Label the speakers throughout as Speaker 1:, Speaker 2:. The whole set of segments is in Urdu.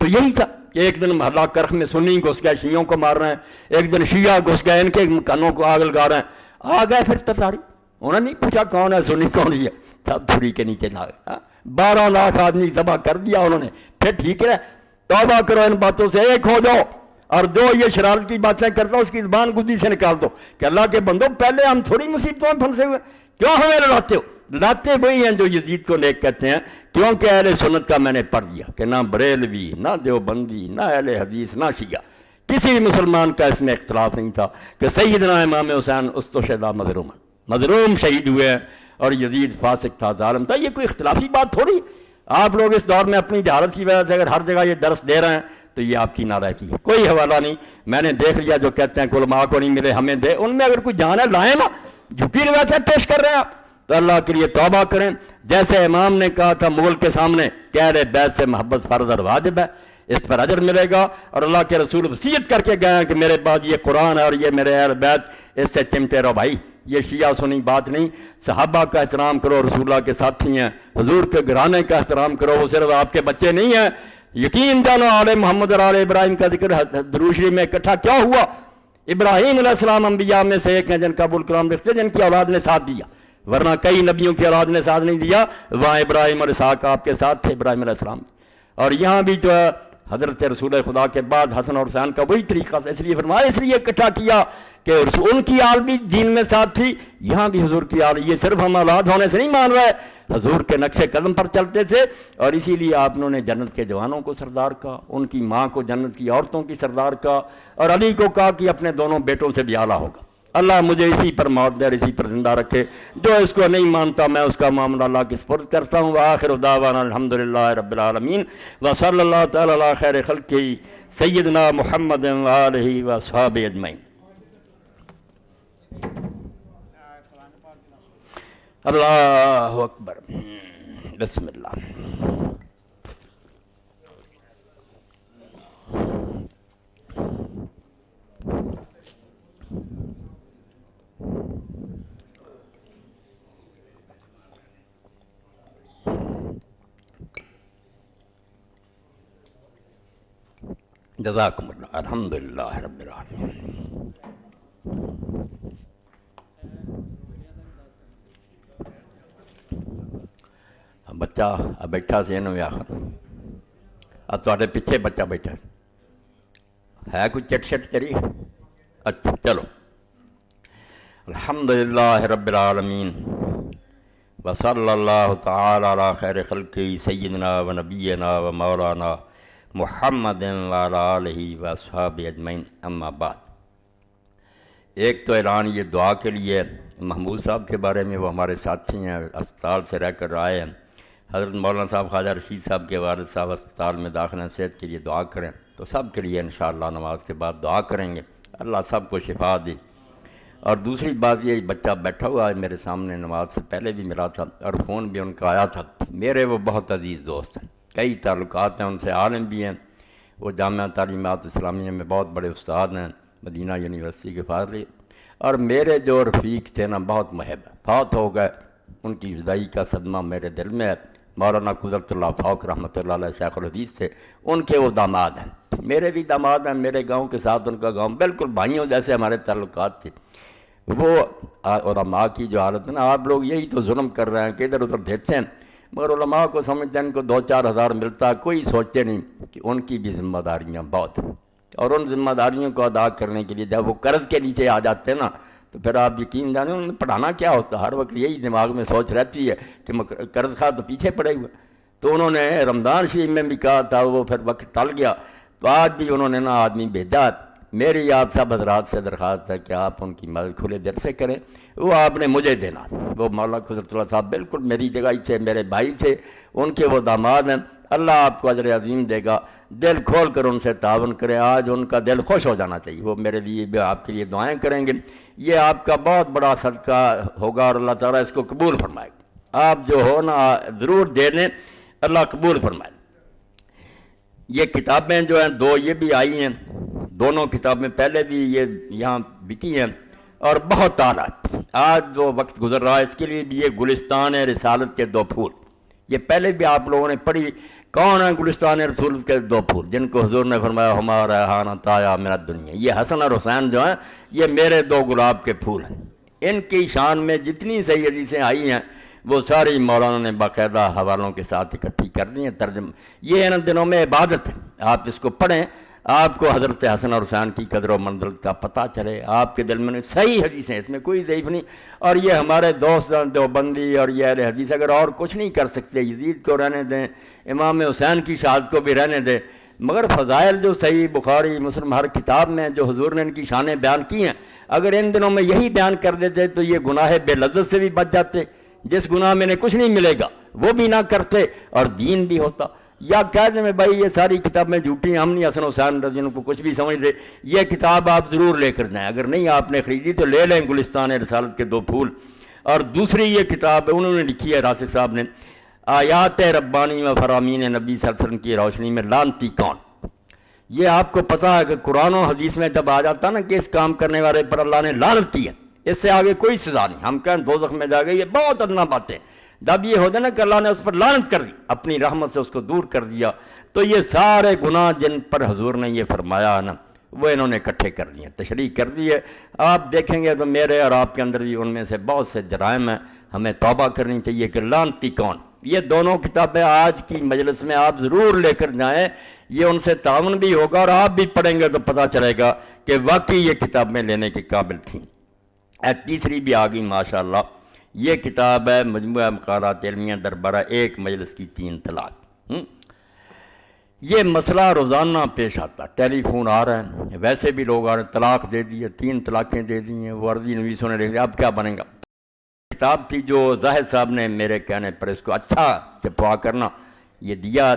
Speaker 1: تو یہی تھا کہ ایک دن محلہ کرخ میں سنی گھس گئے، شیعوں کو مار رہے ہیں، ایک دن شیعہ گھس گئے ان کے کانوں کو آگ لگا رہے ہیں، آ گئے پھر تتاری، انہوں نے نہیں پوچھا کون ہے سنی کون ہے، سب چھری کے نیچے نہ گئے، 12 لاکھ آدمی ذبح کر دیا انہوں نے، پھر ٹھیک ہے توبہ کرو ان باتوں سے، ایک ہو جاؤ، اور جو یہ شرارت کی باتیں کرتا اس کی زبان گدی سے نکال دو کہ اللہ کے بندو پہلے ہم تھوڑی مصیبتوں میں پھنسے ہوئے، کیوں ہمیں لڑاتے ہو؟ لاتے وہی ہیں جو یزید کو نیک کہتے ہیں، کیونکہ اہل سنت کا میں نے پڑھ دیا کہ نہ بریلوی، نہ دیوبندی، نہ اہل حدیث، نہ شیعہ، کسی بھی مسلمان کا اس میں اختلاف نہیں تھا کہ سیدنا امام حسین استشہد مظلوم شہید ہوئے ہیں اور یزید فاسق تھا، ظالم تھا، یہ کوئی اختلافی بات تھوڑی۔ آپ لوگ اس دور میں اپنی جہالت کی وجہ سے اگر ہر جگہ یہ درس دے رہے ہیں تو یہ آپ کی نالائقی ہے، کوئی حوالہ نہیں، میں نے دیکھ لیا جو کہتے ہیں کہ علماء کو نہیں ملے ہمیں دے، ان میں اگر کوئی جان ہے لائیں نا، جھوٹی روایتیں پیش کر رہے ہیں آپ، تو اللہ کے لیے توبہ کریں، جیسے امام نے کہا تھا مغل کے سامنے کہ اہل بیت سے محبت فرض اور واجب ہے، اس پر اجر ملے گا، اور اللہ کے رسول وصیت کر کے گئے ہیں کہ میرے بعد یہ قرآن ہے اور یہ میرے اہل بیت، اس سے چمٹے رہو بھائی، یہ شیعہ سنی بات نہیں، صحابہ کا احترام کرو، رسول اللہ کے ساتھی ہیں، حضور کے گھرانے کا احترام کرو، وہ صرف آپ کے بچے نہیں ہیں، یقین جانو آل محمد اور آل ابراہیم کا ذکر درود شریف میں اکٹھا کیا ہوا؟ ابراہیم علیہ السلام انبیاء میں سے ایک ہیں جن کا ابو الکلام لکھتے جن کی اولاد نے ساتھ دیا، ورنہ کئی نبیوں کی اولاد نے ساتھ نہیں دیا، وہاں ابراہیم اور اسحاق آپ کے ساتھ تھے ابراہیم علیہ السلام، اور یہاں بھی جو ہے حضرت رسول خدا کے بعد حسن اور حسین کا وہی طریقہ تھا، اس لیے فرمایا، اس لیے اکٹھا کیا کہ ان کی آل بھی دین میں ساتھ تھی، یہاں بھی حضور کی آل، یہ صرف ہم اولاد ہونے سے نہیں مان رہے، حضور کے نقش قدم پر چلتے تھے، اور اسی لیے آپ نے جنت کے جوانوں کو سردار کہا، ان کی ماں کو جنت کی عورتوں کی سردار کہا، اور علی کو کہا کہ اپنے دونوں بیٹوں سے بھی اعلیٰ ہوگا۔ اللہ مجھے اسی پر موت دے اور اسی پر زندہ رکھے، جو اس کو نہیں مانتا میں اس کا معاملہ اللہ کے سپرد کرتا ہوں۔ وآخر دعوانا الحمدللہ رب العالمین، وصلی اللہ تعالی علی خیر خلقہ سیدنا محمد وآلہ واصحابہ اجمعین۔ اللہ اکبر، بسم اللہ۔ جزاکم اللہ، الحمدللہ رب العالمین۔ بچہ بیٹھا سی انہوں آخر اب تھوڑے پیچھے بچہ بیٹھا ہے، کوئی چٹ شٹ کری؟ اچھا چلو، الحمدللہ رب العالمین، وصلی اللہ تعالی علی خیر خلقہ سیدنا و نبینا و مولانا محمد وعلی آلہ واصحابہ اجمعین، اما بعد۔ ایک تو اعلان یہ دعا کے لیے محمود صاحب کے بارے میں، وہ ہمارے ساتھی ہیں، اسپتال سے رہ کر آئے ہیں، حضرت مولانا صاحب خواجہ رشید صاحب کے والد صاحب اسپتال میں داخل ہیں، صحت کے لیے دعا کریں، تو سب کے لیے انشاءاللہ نماز کے بعد دعا کریں گے، اللہ سب کو شفا دے۔ اور دوسری بات یہ، بچہ بیٹھا ہوا ہے میرے سامنے، نماز سے پہلے بھی ملا تھا اور فون بھی ان کا آیا تھا، میرے وہ بہت عزیز دوست ہیں، کئی تعلقات ہیں ان سے، عالم بھی ہیں، وہ جامعہ تعلیمات اسلامیہ میں بہت بڑے استاد ہیں، مدینہ یونیورسٹی کے فاضل، اور میرے جو رفیق تھے نا بہت محب، فوت ہو گئے، ان کی جدائی کا صدمہ میرے دل میں ہے۔ مولانا قدرت اللہ فاروق رحمۃ اللہ علیہ شیخ الحدیث تھے، ان کے وہ داماد ہیں، میرے بھی داماد ہیں، میرے گاؤں کے ساتھ ان کا گاؤں بالکل بھائیوں جیسے ہمارے تعلقات تھے۔ وہ علماء کی جو حالت ہے نا، آپ لوگ یہی تو ظلم کر رہے ہیں کہ ادھر ادھر دیکھتے ہیں، مگر علماء کو سمجھتے ہیں ان کو 2-4 ہزار ملتا ہے، کوئی سوچتے نہیں کہ ان کی بھی ذمہ داریاں بہت ہیں، اور ان ذمہ داریوں کو ادا کرنے کے لیے جب وہ قرض کے نیچے آ جاتے ہیں نا، تو پھر آپ یقین جانیں انہیں پڑھانا کیا ہوتا ہے، ہر وقت یہی دماغ میں سوچ رہتی ہے کہ قرض خواہ تو پیچھے پڑے ہوئے۔ تو انہوں نے رمضان شریف میں بھی کہا تھا، وہ پھر وقت ٹل گیا، تو آج بھی انہوں نے نا آدمی بھیجا، میری آپ سب حضرات سے درخواست ہے کہ آپ ان کی مدد کھلے دل سے کریں، وہ آپ نے مجھے دینا، وہ مولانا قدرت اللہ صاحب بالکل میری جگہ ہی تھے، میرے بھائی تھے، ان کے وہ داماد ہیں، اللہ آپ کو اجر عظیم دے گا، دل کھول کر ان سے تعاون کریں، آج ان کا دل خوش ہو جانا چاہیے، وہ میرے لیے بھی آپ کے لیے دعائیں کریں گے، یہ آپ کا بہت بڑا صدقہ ہوگا اور اللہ تعالیٰ اس کو قبول فرمائے گا، آپ جو ہو نا ضرور دے دیں، اللہ قبول فرمائے۔ یہ کتابیں جو ہیں 2 یہ بھی آئی ہیں، دونوں کتابیں پہلے بھی یہ یہاں بکی ہیں اور بہت اعلیٰ، آج جو وقت گزر رہا ہے اس کے لیے بھی، یہ گلستان رسالت کے 2 پھول، یہ پہلے بھی آپ لوگوں نے پڑھی کون ہیں گلستان رسول کے دو پھول جن کو حضور نے فرمایا ہمارا ہانا تایا میرا دنیا؟ یہ حسن اور حسین جو ہیں یہ میرے دو گلاب کے پھول ہیں۔ ان کی شان میں جتنی صحیح حدیثیں آئی ہیں وہ ساری مولانا نے باقاعدہ حوالوں کے ساتھ اکٹھی کر دی ہیں، ترجمہ۔ یہ ان دنوں میں عبادت ہے، آپ اس کو پڑھیں، آپ کو حضرت حسن اور حسین کی قدر و منزلت کا پتہ چلے، آپ کے دل میں صحیح حدیثیں، اس میں کوئی ضعیف نہیں۔ اور یہ ہمارے دوست دیوبندی اور یہ اہل حدیث اگر اور کچھ نہیں کر سکتے، یزید کو رہنے دیں، امام حسین کی شہادت کو بھی رہنے دیں، مگر فضائل جو صحیح بخاری مسلم ہر کتاب میں جو حضور نے ان کی شانیں بیان کی ہیں، اگر ان دنوں میں یہی بیان کر دیتے تو یہ گناہ بے لذت سے بھی بچ جاتے، جس گناہ میں انہیں کچھ نہیں ملے گا وہ بھی نہ کرتے اور دین بھی ہوتا۔ یا کہہ دیں میں بھائی یہ ساری کتابیں جھوٹی ہیں، ہم نہیں حسن حسین رضی اللہ عنہ کو کچھ بھی سمجھتے، یہ کتاب آپ ضرور لے کر جائیں، اگر نہیں آپ نے خریدی تو لے لیں گلستان رسالت کے دو پھول۔ اور دوسری یہ کتاب ہے انہوں نے لکھی ہے راشد صاحب نے، آیات ربانی و فرامین نبی صلی اللہ علیہ وسلم کی روشنی میں لعنتی کون۔ یہ آپ کو پتہ ہے کہ قرآن و حدیث میں جب آ جاتا نا کہ اس کام کرنے والے پر اللہ نے لعنت کی ہے، اس سے آگے کوئی سزا نہیں، ہم کہیں دوزخ میں جا گئے، یہ بہت ادنا باتیں۔ جب یہ ہوتا نا کہ اللہ نے اس پر لعنت کر دی، اپنی رحمت سے اس کو دور کر دیا، تو یہ سارے گناہ جن پر حضور نے یہ فرمایا نا وہ انہوں نے اکٹھے کر لیے، تشریح کر دی ہے۔ آپ دیکھیں گے تو میرے اور آپ کے اندر بھی ان میں سے بہت سے جرائم ہیں، ہمیں توبہ کرنی چاہیے کہ لعنتی کون۔ یہ دونوں کتابیں آج کی مجلس میں آپ ضرور لے کر جائیں، یہ ان سے تعاون بھی ہوگا اور آپ بھی پڑھیں گے تو پتہ چلے گا کہ واقعی یہ کتابیں لینے کے قابل تھیں۔ تیسری بھی آ گئی ماشاءاللہ، یہ کتاب ہے مجموعہ مقالات علمیہ دربارہ ایک مجلس کی 3 طلاق۔ یہ مسئلہ روزانہ پیش آتا، ٹیلی فون آ رہے ہیں، ویسے بھی لوگ آ رہے ہیں، طلاق دے دی ہے، 3 طلاقیں دے دی ہیں، وہ عرضی نویسوں نے لکھ دیا، اب کیا بنے گا۔ کتاب تھی جو زاہد صاحب نے میرے کہنے پر اس کو اچھا چپوا کرنا یہ دیا،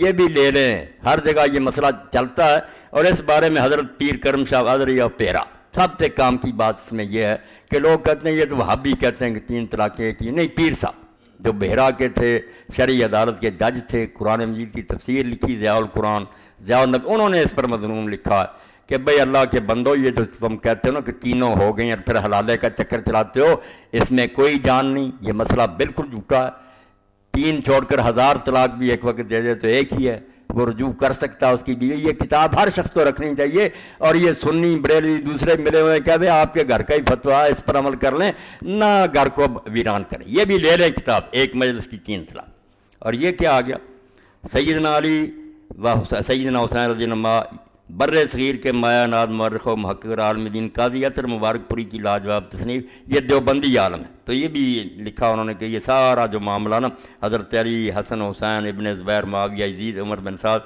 Speaker 1: یہ بھی لے لیں، ہر جگہ یہ مسئلہ چلتا ہے۔ اور اس بارے میں حضرت پیر کرم شاہ قادری اور پیرا سب سے کام کی بات اس میں یہ ہے کہ لوگ کہتے ہیں یہ تو وہابی کہتے ہیں کہ 3 طلاقیں کی، نہیں، پیر صاحب جو بحیرہ کے تھے، شرعی عدالت کے جج تھے، قرآن مجید کی تفسیر لکھی ضیاء القرآن، ضیاء النبی، انہوں نے اس پر مضمون لکھا ہے کہ بھئی اللہ کے بندو یہ جو تم کہتے ہو نا کہ تینوں ہو گئیں اور پھر حلالے کا چکر چلاتے ہو، اس میں کوئی جان نہیں، یہ مسئلہ بالکل جھوٹا ہے۔ 3 چھوڑ کر 1000 طلاق بھی ایک وقت دے دے تو ایک ہی ہے، وہ رجوع کر سکتا ہے اس کی بیوی۔ یہ کتاب ہر شخص کو رکھنی چاہیے، اور یہ سنی بریلوی دوسرے ملے ہوئے کہتے ہیں آپ کے گھر کا ہی فتویٰ ہے، اس پر عمل کر لیں، نہ گھر کو ویران کریں۔ یہ بھی لے لیں کتاب، ایک مجلس کی 3 طلاق۔ اور یہ کیا آ گیا، سیدنا علی و سیدنا حسین رضی اللہ عنہ بر صغیر کے مایا ناز مورخ و محقق عالم دین قاضی عطر مبارک پوری کی لاجواب تصنیف، یہ دیوبندی عالم ہے، تو یہ بھی لکھا انہوں نے کہ یہ سارا جو معاملہ نا حضرت علی، حسن حسین، ابن زبیر، معاویہ، یزید، عمر بن سعد،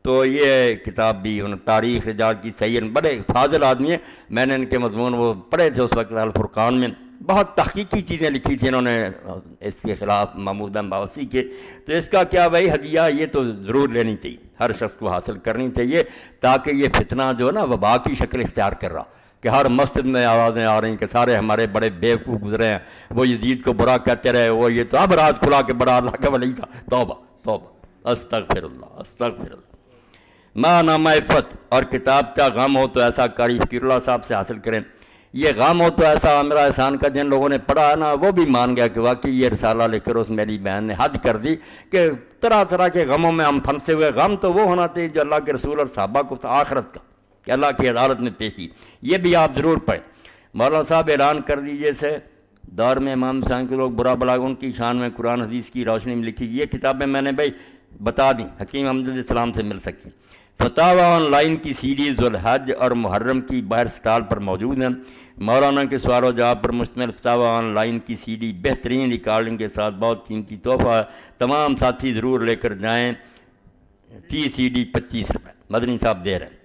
Speaker 1: تو یہ کتاب بھی انہوں نے تاریخ رجال کی صحیح، بڑے فاضل آدمی ہیں، میں نے ان کے مضمون وہ پڑھے تھے اس وقت الفرقان میں، بہت تحقیقی چیزیں لکھی تھیں انہوں نے اس کے خلاف محمود باوسی کے۔ تو اس کا کیا بھائی ہدیہ، یہ تو ضرور لینی چاہیے، ہر شخص کو حاصل کرنی چاہیے، تاکہ یہ فتنہ جو ہے نا وبا کی شکل اختیار کر رہا کہ ہر مسجد میں آوازیں آ رہی ہیں کہ سارے ہمارے بڑے بیوقوف گزرے ہیں، وہ یزید کو برا کہتے رہے، وہ یہ تو اب راز کھلا کہ بڑا اللہ کا ولی کا، توبہ توبہ، استغفر اللہ استغفر اللہ۔ ماں نامہ عفت اور کتاب کا غم ہو تو ایسا قاری فقیر اللہ صاحب سے حاصل کریں۔ یہ غم ہو تو ایسا عامرہ احسان کا جن لوگوں نے پڑھا ہے نا وہ بھی مان گیا کہ واقعی یہ رسالہ لے کر اس میری بہن نے حد کر دی کہ طرح طرح کے غموں میں ہم پھنسے ہوئے، غم تو وہ ہونا چاہیے جو اللہ کے رسول اور صحابہ کو آخرت کا کہ اللہ کی عدالت میں پیشی، یہ بھی آپ ضرور پڑھیں۔ مولانا صاحب اعلان کر دیجیے سے دور میں امام حسین کے لوگ برا بلا ان کی شان میں قرآن حدیث کی روشنی میں لکھی، یہ کتابیں میں نے بھائی بتا دیں، حکیم احمد السلام سے مل سکتی۔ فتاوی آن لائن کی سیریز ذوالحج اور محرم کی باہر سٹال پر موجود ہیں۔ مولانا کے سوال و جواب پر مشتمل فتاوی آن لائن کی سی ڈی بہترین ریکارڈنگ کے ساتھ بہت قیمتی تحفہ ہے، تمام ساتھی ضرور لے کر جائیں۔ فی سی ڈی 25 روپے مدنی صاحب دے رہے ہیں۔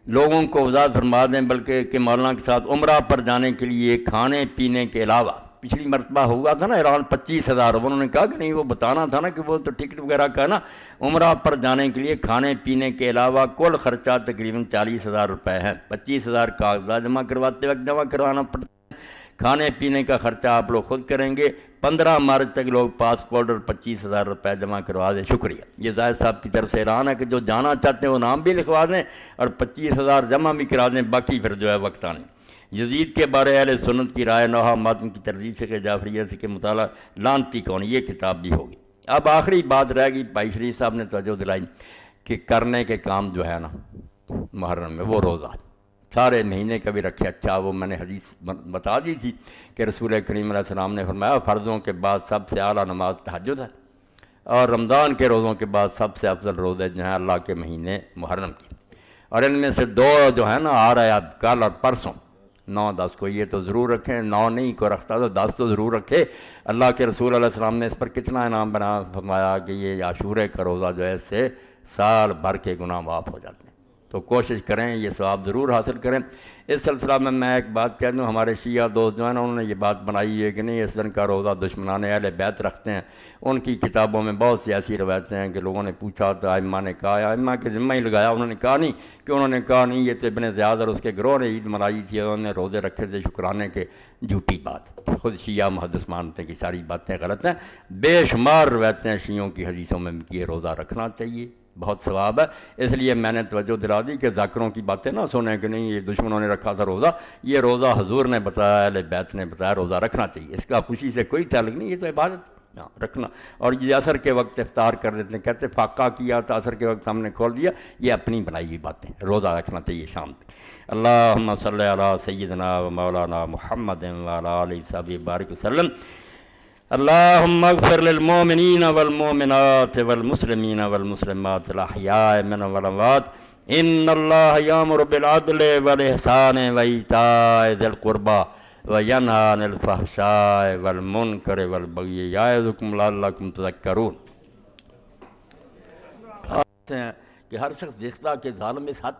Speaker 1: لوگوں کو وضاحت فرما دیں بلکہ کہ مولانا کے ساتھ عمرہ پر جانے کے لیے کھانے پینے کے علاوہ، پچھلی مرتبہ ہوا تھا نا ایران 25,000، انہوں نے کہا کہ نہیں وہ بتانا تھا نا کہ وہ تو ٹکٹ وغیرہ کا نا، عمرہ پر جانے کے لیے کھانے پینے کے علاوہ کل خرچہ تقریباً 40,000 روپے ہے۔ 25,000 کاغذات جمع کرواتے وقت جمع کروانا پڑتا ہے، کھانے پینے کا خرچہ آپ لوگ خود کریں گے۔ 15 مارچ تک لوگ پاسپورٹ اور 25,000 روپے جمع کروا دیں۔ شکریہ، یہ زاہد صاحب کی طرف سے اعلان ہے کہ جو جانا چاہتے ہیں وہ نام بھی لکھوا دیں اور 25,000 جمع بھی کرا دیں، باقی پھر جو ہے وقت آنے۔ یزید کے بارے اہل سنت کی رائے نوحہ ماتم کی ترغیب سے جعفریہ سے کے مطالعہ لعنتی کون، یہ کتاب بھی ہوگی۔ اب آخری بات رہ گئی، بھائی شریف صاحب نے توجہ دلائی کہ کرنے کے کام جو ہے نا محرم میں وہ روزہ سارے مہینے کا بھی رکھے۔ اچھا وہ میں نے حدیث بتا دی تھی کہ رسول کریم علیہ السلام نے فرمایا فرضوں کے بعد سب سے اعلیٰ نماز تہجد ہے، اور رمضان کے روزوں کے بعد سب سے افضل روزے جو ہیں اللہ کے مہینے محرم کی، اور ان میں سے 2 جو ہے نا آ رہا ہے اب کل اور پرسوں 9-10 کو، یہ تو ضرور رکھیں، 9 نہیں کو رکھتا تو 10 تو ضرور رکھے۔ اللہ کے رسول علیہ السلام نے اس پر کتنا انعام بنا فرمایا کہ یہ عاشورے کا روزہ جو ہے اس سے سال بھر کے گناہ معاف ہو جاتے ہیں، تو کوشش کریں یہ ثواب ضرور حاصل کریں۔ اس سلسلہ میں ایک بات کہہ دوں، ہمارے شیعہ دوست جو ہیں نا انہوں نے یہ بات بنائی ہے کہ نہیں اس دن کا روزہ دشمنان اہل بیت رکھتے ہیں، ان کی کتابوں میں بہت سی ایسی روایتیں ہیں کہ لوگوں نے پوچھا تو ائمہ نے کہا، ائمہ کے ذمہ ہی لگایا، انہوں نے کہا نہیں کہ انہوں نے کہا نہیں یہ تو ابن زیاد اور اس کے گروہ نے عید منائی تھی، انہوں نے روزے رکھے تھے شکرانے کے، جھوٹی بات، خود شیعہ محدث مانتے ہیں کہ ساری باتیں غلط ہیں، بے شمار روایتیں شیعوں کی حدیثوں میں کہ یہ روزہ رکھنا چاہیے، بہت ثواب ہے۔ اس لیے میں نے توجہ دلا دی کہ ذاکروں کی باتیں نہ سنیں کہ نہیں یہ دشمنوں نے رکھا تھا روزہ، یہ روزہ حضور نے بتایا، اہل بیت نے بتایا، روزہ رکھنا چاہیے، اس کا خوشی سے کوئی تعلق نہیں، یہ تو عبادت رکھنا۔ اور یہ عصر کے وقت افطار کر دیتے ہیں، کہتے فاقہ کیا تو عصر کے وقت ہم نے کھول دیا، یہ اپنی بنائی ہوئی باتیں، روزہ رکھنا چاہیے شام تک۔ اللہم صلی علی سیدنا و مولانا محمد وعلی آلہ وصحبہ بارک وسلم۔ اللہم اغفر للمؤمنین والمؤمنات والمسلمین والمسلمات الاحیاء منهم والاموات، ان اللہ یامر بالعدل والاحسان وایتاء ذی القربى وینہی عن الفحشاء والمنکر والبغی یعظکم لعلکم تذکرون۔ کہ ہر شخص دیکھتا کہ ظالم اس حد